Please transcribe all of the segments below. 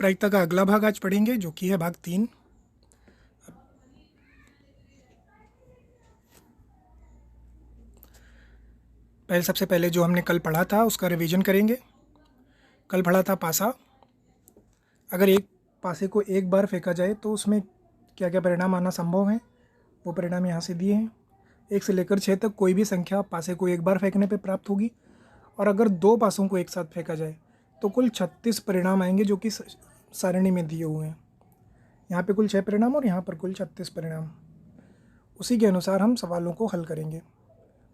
प्रायिकता का अगला भाग आज पढ़ेंगे, जो कि है भाग 3। सबसे पहले जो हमने कल पढ़ा था उसका रिवीजन करेंगे। कल पढ़ा था पासा। अगर एक पासे को एक बार फेंका जाए तो उसमें क्या क्या परिणाम आना संभव है, वो परिणाम यहाँ से दिए हैं। 1 से लेकर 6 तक कोई भी संख्या पासे को एक बार फेंकने पर प्राप्त होगी, और अगर 2 पासों को एक साथ फेंका जाए तो कुल 36 परिणाम आएंगे, जो कि सारणी में दिए हुए हैं। यहाँ पे कुल 6 परिणाम और यहाँ पर कुल 36 परिणाम। उसी के अनुसार हम सवालों को हल करेंगे।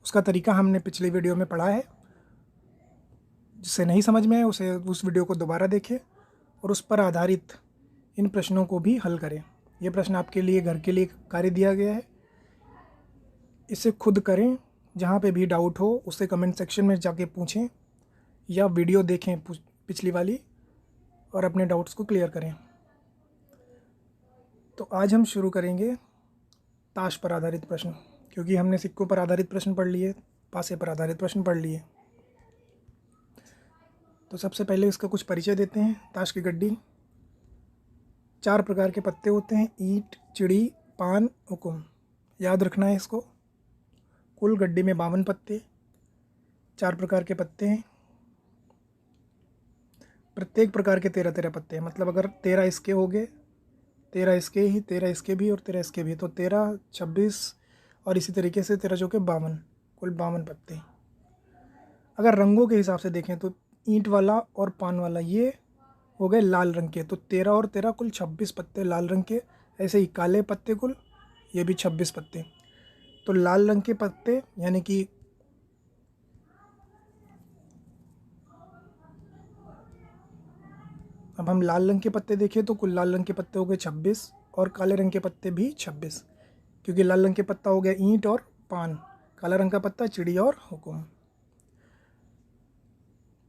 उसका तरीका हमने पिछली वीडियो में पढ़ा है। जिससे नहीं समझ में आए उसे उस वीडियो को दोबारा देखें और उस पर आधारित इन प्रश्नों को भी हल करें। ये प्रश्न आपके लिए घर के लिए कार्य दिया गया है, इसे खुद करें। जहाँ पे भी डाउट हो उसे कमेंट सेक्शन में जाके पूछें या वीडियो देखें पिछली वाली और अपने डाउट्स को क्लियर करें। तो आज हम शुरू करेंगे ताश पर आधारित प्रश्न, क्योंकि हमने सिक्कों पर आधारित प्रश्न पढ़ लिए, पासे पर आधारित प्रश्न पढ़ लिए। तो सबसे पहले इसका कुछ परिचय देते हैं। ताश की गड्डी 4 प्रकार के पत्ते होते हैं: ईंट, चिड़ी, पान, हुकुम। याद रखना है इसको। कुल गड्डी में 52 पत्ते, 4 प्रकार के पत्ते हैं। प्रत्येक प्रकार के 13-13 पत्ते हैं। मतलब अगर 13 इसके हो गए, 13 इसके ही, 13 इसके भी और 13 इसके भी, तो 13, 26 और इसी तरीके से 13 जो के 52, कुल 52 पत्ते। अगर रंगों के हिसाब से देखें तो ईंट वाला और पान वाला ये हो गए लाल रंग के, तो 13 और 13 कुल 26 पत्ते लाल रंग के। ऐसे ही काले पत्ते कुल, ये भी 26 पत्ते। तो लाल रंग के पत्ते यानी कि अब हम लाल रंग के पत्ते देखें तो कुल लाल रंग के पत्ते हो गए 26 और काले रंग के पत्ते भी 26, क्योंकि लाल रंग के पत्ता हो गया ईंट और पान, काला रंग का पत्ता चिड़ी और हुकुम।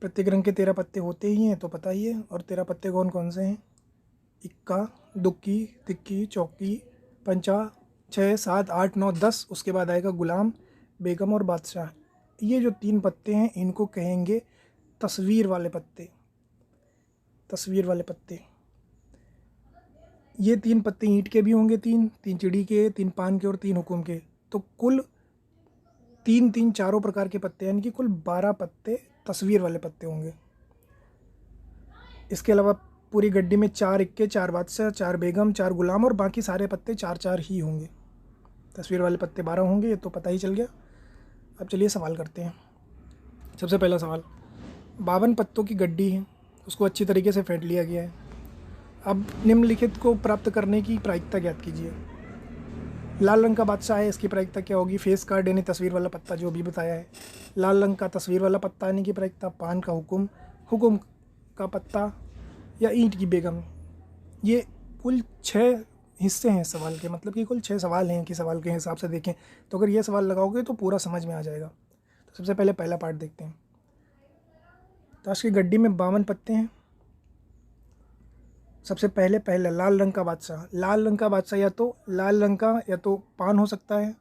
प्रत्येक रंग के 13 पत्ते होते ही हैं, तो पता ही है। और 13 पत्ते कौन कौन से हैं? इक्का, दुक्की, तिक्की, चौकी, पंचा, 6, 7, 8, 9, 10। उसके बाद आएगा गुलाम, बेगम और बादशाह। ये जो 3 पत्ते हैं इनको कहेंगे तस्वीर वाले पत्ते। तस्वीर वाले पत्ते ये 3 पत्ते ईंट के भी होंगे, 3 चिड़ी के, 3 पान के और 3 हुकुम के। तो कुल 3 चारों प्रकार के पत्ते, यानी कि कुल 12 पत्ते तस्वीर वाले पत्ते होंगे। इसके अलावा पूरी गड्डी में 4 इक्के, 4 बादशाह, 4 बेगम, 4 गुलाम और बाकी सारे पत्ते 4-4 ही होंगे। तस्वीर वाले पत्ते 12 होंगे, ये तो पता ही चल गया। अब चलिए सवाल करते हैं। सबसे पहला सवाल, 52 पत्तों की गड्डी है, उसको अच्छी तरीके से फेंट लिया गया है। अब निम्नलिखित को प्राप्त करने की प्रायिकता ज्ञात कीजिए। लाल रंग का बादशाह है, इसकी प्रायिकता क्या होगी? फेस कार्ड यानी तस्वीर वाला पत्ता, जो भी बताया है। लाल रंग का तस्वीर वाला पत्ता यानी कि प्रायिकता। पान का हुकुम, हुकुम का पत्ता या ईंट की बेगम। ये कुल 6 हिस्से हैं सवाल के, मतलब कि कुल 6 सवाल हैं कि सवाल के हिसाब से देखें तो अगर ये सवाल लगाओगे तो पूरा समझ में आ जाएगा। तो सबसे पहले पहला पार्ट देखते हैं। ताश की गड्डी में 52 पत्ते हैं। सबसे पहले लाल रंग का बादशाह। लाल रंग का बादशाह या तो लाल रंग का या तो पान हो सकता है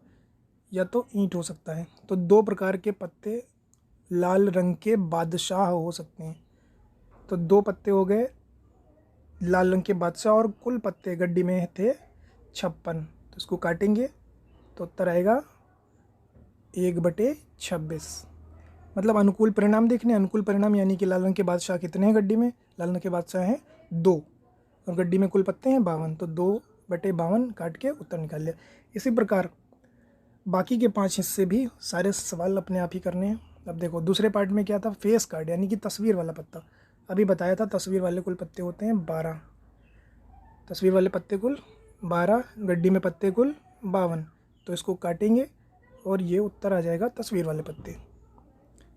या तो ईंट हो सकता है। तो 2 प्रकार के पत्ते लाल रंग के बादशाह हो सकते हैं। तो 2 पत्ते हो गए लाल रंग के बादशाह और कुल पत्ते गड्डी में थे 56। तो इसको काटेंगे तो उत्तर आएगा 1/26। मतलब अनुकूल परिणाम देखने। अनुकूल परिणाम यानी कि लाल रंग के बादशाह कितने हैं गड्डी में? लाल रंग के बादशाह हैं 2 और गड्डी में कुल पत्ते हैं 52। तो 2/52 काट के उत्तर निकाल लिया। इसी प्रकार बाकी के 5 हिस्से भी सारे सवाल अपने आप ही करने हैं। अब देखो दूसरे पार्ट में क्या था? फेस कार्ड यानी कि तस्वीर वाला पत्ता। अभी बताया था तस्वीर वाले कुल पत्ते होते हैं 12। तस्वीर वाले पत्ते कुल 12, गड्डी में पत्ते कुल 52। तो इसको काटेंगे और ये उत्तर आ जाएगा तस्वीर वाले पत्ते।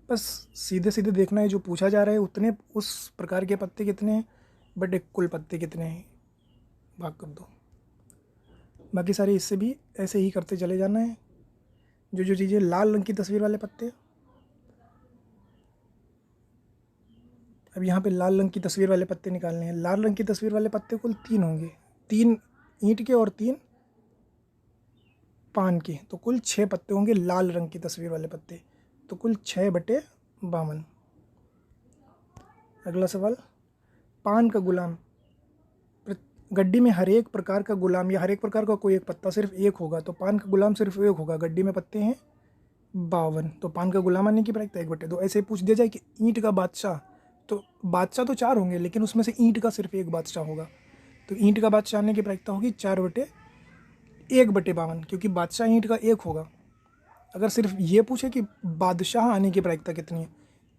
बस सीधे सीधे देखना है, जो पूछा जा रहा है उतने उस प्रकार के पत्ते कितने हैं बट एक कुल पत्ते कितने हैं भाग कर दो। बाकी सारे इससे भी ऐसे ही करते चले जाना है। जो चीज़ें लाल रंग की तस्वीर वाले पत्ते, अब यहाँ पे लाल रंग की तस्वीर वाले पत्ते निकालने हैं। लाल रंग की तस्वीर वाले पत्ते कुल 3 होंगे, 3 ईंट के और 3 पान के। तो कुल 6 पत्ते होंगे लाल रंग की तस्वीर वाले पत्ते। तो कुल 6/52। अगला सवाल, पान का गुलाम। गड्डी में हर एक प्रकार का गुलाम या हर एक प्रकार का कोई एक पत्ता सिर्फ एक होगा, तो पान का गुलाम सिर्फ एक होगा। गड्डी में पत्ते हैं 52, तो पान का गुलाम आने की प्रायिकता 1/2। ऐसे पूछ दिया जाए कि ईंट का बादशाह, तो बादशाह तो 4 होंगे, लेकिन उसमें से ईंट का सिर्फ एक बादशाह होगा, तो ईंट का बादशाह आने की प्रायिकता होगी 4/1/52, क्योंकि बादशाह ईंट का एक होगा। अगर सिर्फ ये पूछे कि बादशाह आने की प्रायिकता कितनी है,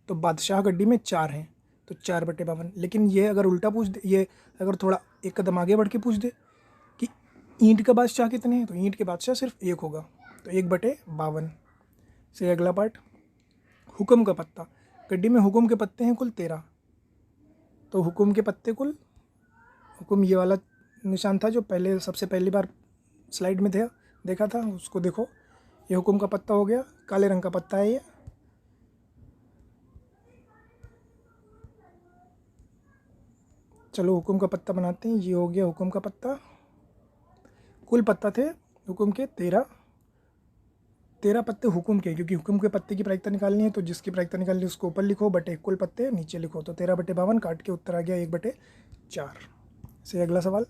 तो बादशाह गड्डी में 4 हैं, तो 4/52। लेकिन ये अगर उल्टा पूछ दे, ये अगर थोड़ा एक कदम आगे बढ़ के पूछ दे कि ईंट का बादशाह कितने हैं, तो ईंट के बादशाह सिर्फ एक होगा, तो 1/52। से अगला पार्ट, हुक्म का पत्ता। गड्डी में हुक्म के पत्ते हैं कुल 13, तो हुक्म के पत्ते कुल, हुक्म ये वाला निशान था जो पहले सबसे पहली बार स्लाइड में था, देखा था, उसको देखो। ये हुक्म का पत्ता हो गया, काले रंग का पत्ता है ये। चलो हुक्म का पत्ता बनाते हैं। ये हो गया हुक्म का पत्ता। कुल पत्ता थे हुक्म के 13 पत्ते हुक्म के, क्योंकि हुक्म के पत्ते की प्रायिकता निकालनी है, तो जिसकी प्रायिकता निकालनी है उसको ऊपर लिखो, बटे कुल पत्ते नीचे लिखो, तो 13/52 काट के उत्तर आ गया 1/4। से अगला सवाल,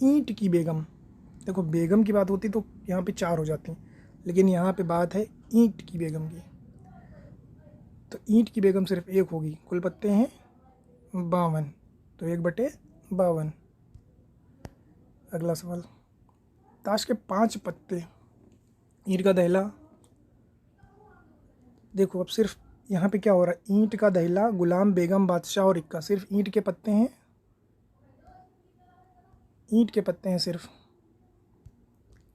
ईंट की बेगम। देखो बेगम की बात होती तो यहाँ पे 4 हो जाती, लेकिन यहाँ पे बात है ईंट की बेगम की, तो ईंट की बेगम सिर्फ एक होगी। कुल पत्ते हैं 52, तो 1/52। अगला सवाल, ताश के 5 पत्ते, ईंट का दहला। देखो अब सिर्फ यहाँ पे क्या हो रहा है, ईंट का दहला, गुलाम, बेगम, बादशाह और इक्का, सिर्फ ईंट के पत्ते हैं, ईंट के पत्ते हैं सिर्फ।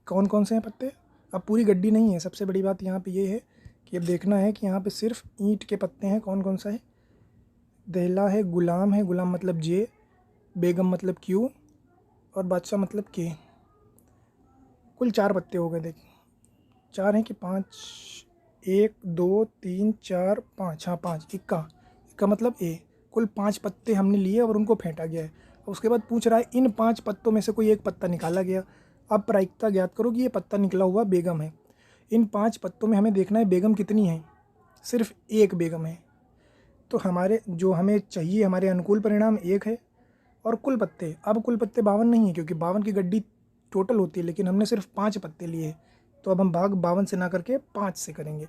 कौन कौन से हैं पत्ते, अब पूरी गड्डी नहीं है। सबसे बड़ी बात यहाँ पे ये है कि अब देखना है कि यहाँ पे सिर्फ ईंट के पत्ते हैं। कौन कौन सा है, दहला है, गुलाम है, गुलाम मतलब जे, बेगम मतलब क्यू, और बादशाह मतलब के। कुल 4 पत्ते हो गए, देखिए 4 हैं कि 5, 1 2 3 4 5, हाँ 5, इक्का मतलब ए। कुल 5 पत्ते हमने लिए और उनको फेंटा गया है। उसके बाद पूछ रहा है इन 5 पत्तों में से कोई एक पत्ता निकाला गया। अब प्रायिकता ज्ञात करो कि ये पत्ता निकला हुआ बेगम है। इन 5 पत्तों में हमें देखना है बेगम कितनी है, सिर्फ एक बेगम है, तो हमारे जो हमें चाहिए, हमारे अनुकूल परिणाम 1 है। और कुल पत्ते, अब कुल पत्ते 52 नहीं है, क्योंकि 52 की गड्डी टोटल होती है, लेकिन हमने सिर्फ 5 पत्ते लिए, तो अब हम भाग 52 से ना करके 5 से करेंगे।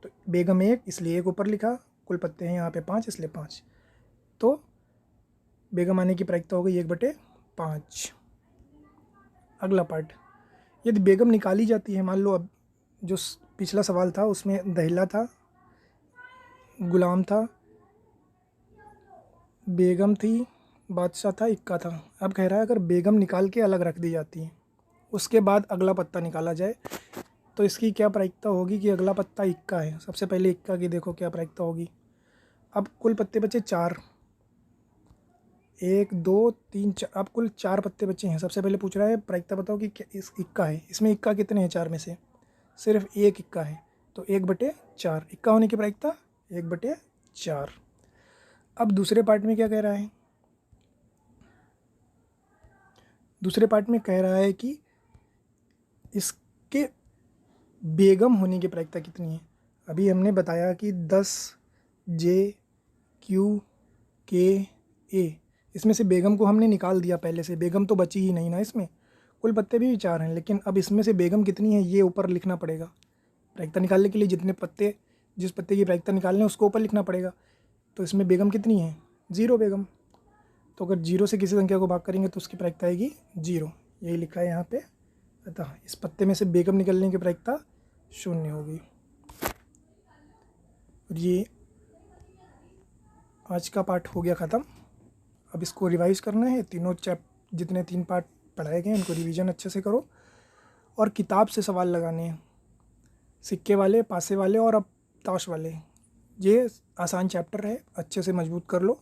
तो बेगम 1 इसलिए 1 ऊपर लिखा, कुल पत्ते हैं यहाँ पे 5 इसलिए 5, तो बेगम आने की प्रायिकता हो गई 1/5। अगला पार्ट, यदि बेगम निकाली जाती है, मान लो अब जो पिछला सवाल था उसमें दहला था, गुलाम था, बेगम थी, बादशाह था, इक्का था। अब कह रहा है अगर बेगम निकाल के अलग रख दी जाती है, उसके बाद अगला पत्ता निकाला जाए, तो इसकी क्या प्रायिकता होगी कि अगला पत्ता इक्का है। सबसे पहले इक्का की देखो क्या प्रायिकता होगी। अब कुल पत्ते बचे 4, 1 2 3 4, अब कुल 4 पत्ते बचे हैं। सबसे पहले पूछ रहा है प्रायिकता बताओ कि क्या इस इक्का है, इसमें इक्का कितने हैं 4 में से, सिर्फ एक इक्का है, तो 1/4। इक्का होने की प्रायिकता 1/4। अब दूसरे पार्ट में क्या कह रहा है, दूसरे पार्ट में कह रहा है कि इसके बेगम होने की प्रायिकता कितनी है। अभी हमने बताया कि 10 जे क्यू के ए, इसमें से बेगम को हमने निकाल दिया पहले से, बेगम तो बची ही नहीं ना इसमें। कुल पत्ते भी 4 हैं, लेकिन अब इसमें से बेगम कितनी है ये ऊपर लिखना पड़ेगा। प्रायिकता निकालने के लिए जितने पत्ते, जिस पत्ते की प्रायिकता निकालने है उसको ऊपर लिखना पड़ेगा। तो इसमें बेगम कितनी है, 0 बेगम। तो अगर 0 से किसी संख्या को भाग करेंगे तो उसकी प्रायिकता आएगी 0, यही लिखा है यहाँ पे। अतः इस पत्ते में से बेगम निकलने की प्रायिकता 0 होगी। और ये आज का पार्ट हो गया ख़त्म। अब इसको रिवाइज करना है, तीनों जितने 3 पार्ट पढ़ाए गए उनको रिवीजन अच्छे से करो, और किताब से सवाल लगाने हैं, सिक्के वाले, पासे वाले और अब ताश वाले। ये आसान चैप्टर है, अच्छे से मजबूत कर लो।